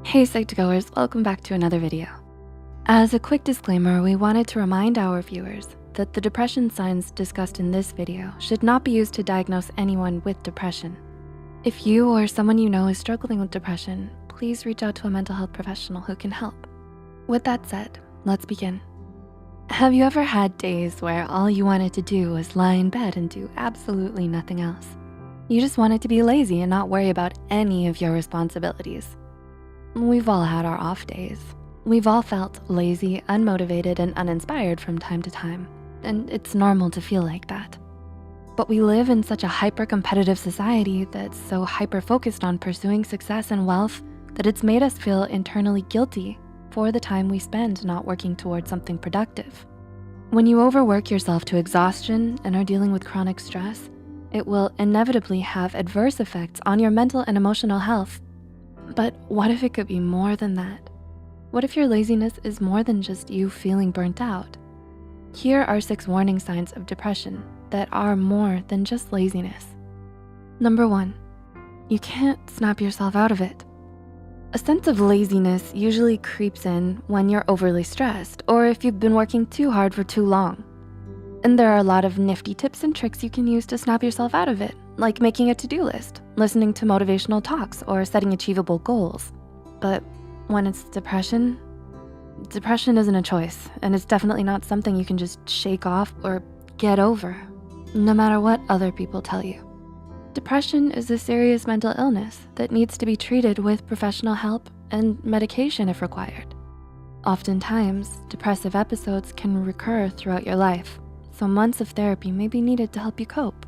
Hey Psych2Goers, welcome back to another video. As a quick disclaimer, we wanted to remind our viewers that the depression signs discussed in this video should not be used to diagnose anyone with depression. If you or someone you know is struggling with depression, please reach out to a mental health professional who can help. With that said, let's begin. Have you ever had days where all you wanted to do was lie in bed and do absolutely nothing else? You just wanted to be lazy and not worry about any of your responsibilities. We've all had our off days. We've all felt lazy, unmotivated, and uninspired from time to time, and it's normal to feel like that. But we live in such a hyper-competitive society that's so hyper-focused on pursuing success and wealth that it's made us feel internally guilty for the time we spend not working towards something productive. When you overwork yourself to exhaustion and are dealing with chronic stress, it will inevitably have adverse effects on your mental and emotional health. But what if it could be more than that? What if your laziness is more than just you feeling burnt out? Here are 6 warning signs of depression that are more than just laziness. Number 1, you can't snap yourself out of it. A sense of laziness usually creeps in when you're overly stressed or if you've been working too hard for too long. And there are a lot of nifty tips and tricks you can use to snap yourself out of it, like making a to-do list, listening to motivational talks, or setting achievable goals. But when it's depression isn't a choice, and it's definitely not something you can just shake off or get over, no matter what other people tell you. Depression is a serious mental illness that needs to be treated with professional help and medication if required. Oftentimes, depressive episodes can recur throughout your life, so months of therapy may be needed to help you cope.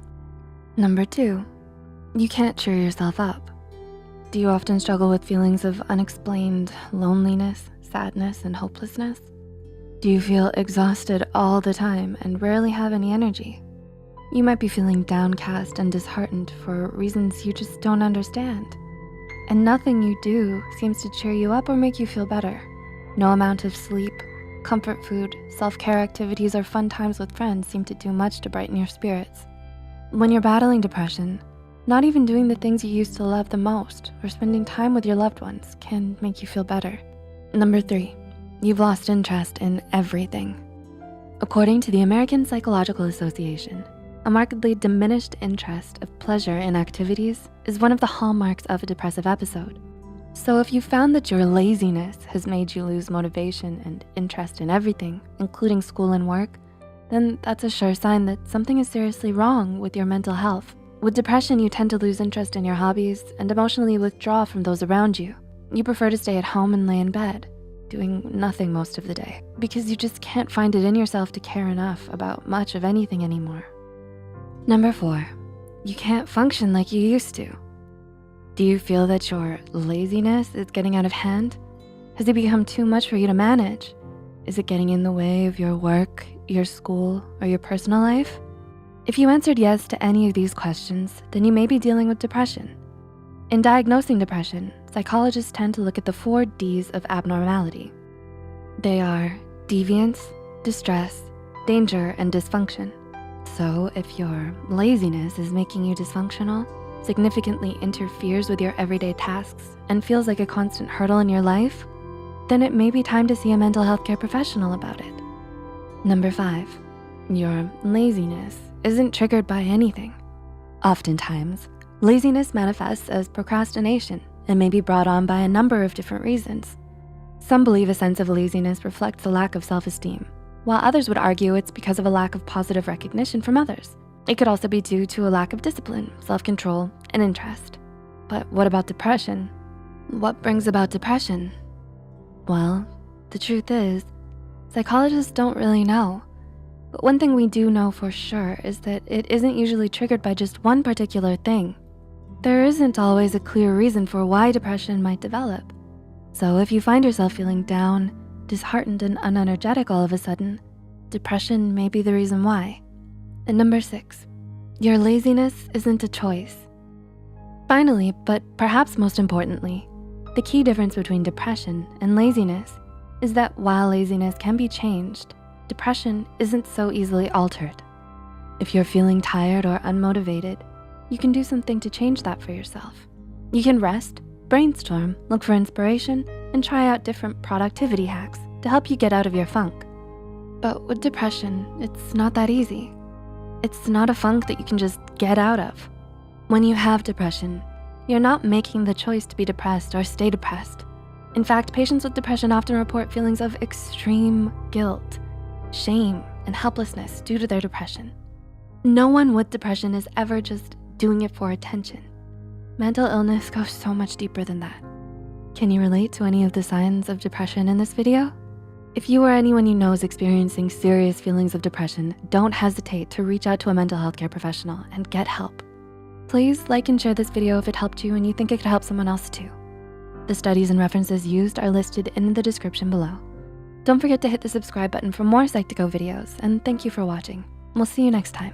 Number 2, you can't cheer yourself up. Do you often struggle with feelings of unexplained loneliness, sadness, and hopelessness? Do you feel exhausted all the time and rarely have any energy? You might be feeling downcast and disheartened for reasons you just don't understand. And nothing you do seems to cheer you up or make you feel better. No amount of sleep, comfort food, self-care activities, or fun times with friends seem to do much to brighten your spirits. When you're battling depression, not even doing the things you used to love the most or spending time with your loved ones can make you feel better. Number 3, you've lost interest in everything. According to the American Psychological Association, a markedly diminished interest of pleasure in activities is one of the hallmarks of a depressive episode. So if you found that your laziness has made you lose motivation and interest in everything, including school and work, then that's a sure sign that something is seriously wrong with your mental health. With depression, you tend to lose interest in your hobbies and emotionally withdraw from those around you. You prefer to stay at home and lay in bed, doing nothing most of the day, because you just can't find it in yourself to care enough about much of anything anymore. Number 4, you can't function like you used to. Do you feel that your laziness is getting out of hand? Has it become too much for you to manage? Is it getting in the way of your work, your school, or your personal life? If you answered yes to any of these questions, then you may be dealing with depression. In diagnosing depression, psychologists tend to look at the 4 Ds of abnormality. They are deviance, distress, danger, and dysfunction. So if your laziness is making you dysfunctional, significantly interferes with your everyday tasks, and feels like a constant hurdle in your life, then it may be time to see a mental health care professional about it. Number 5, your laziness isn't triggered by anything. Oftentimes, laziness manifests as procrastination and may be brought on by a number of different reasons. Some believe a sense of laziness reflects a lack of self-esteem, while others would argue it's because of a lack of positive recognition from others. It could also be due to a lack of discipline, self-control, and interest. But what about depression? What brings about depression? Well, the truth is, psychologists don't really know. But one thing we do know for sure is that it isn't usually triggered by just one particular thing. There isn't always a clear reason for why depression might develop. So if you find yourself feeling down, disheartened, and unenergetic all of a sudden, depression may be the reason why. And number 6, your laziness isn't a choice. Finally, but perhaps most importantly, the key difference between depression and laziness is that while laziness can be changed, depression isn't so easily altered. If you're feeling tired or unmotivated, you can do something to change that for yourself. You can rest, Brainstorm, look for inspiration, and try out different productivity hacks to help you get out of your funk. But with depression, it's not that easy. It's not a funk that you can just get out of. When you have depression, you're not making the choice to be depressed or stay depressed. In fact, patients with depression often report feelings of extreme guilt, shame, and helplessness due to their depression. No one with depression is ever just doing it for attention. Mental illness goes so much deeper than that. Can you relate to any of the signs of depression in this video? If you or anyone you know is experiencing serious feelings of depression, don't hesitate to reach out to a mental health care professional and get help. Please like and share this video if it helped you and you think it could help someone else too. The studies and references used are listed in the description below. Don't forget to hit the subscribe button for more Psych2Go videos, and thank you for watching. We'll see you next time.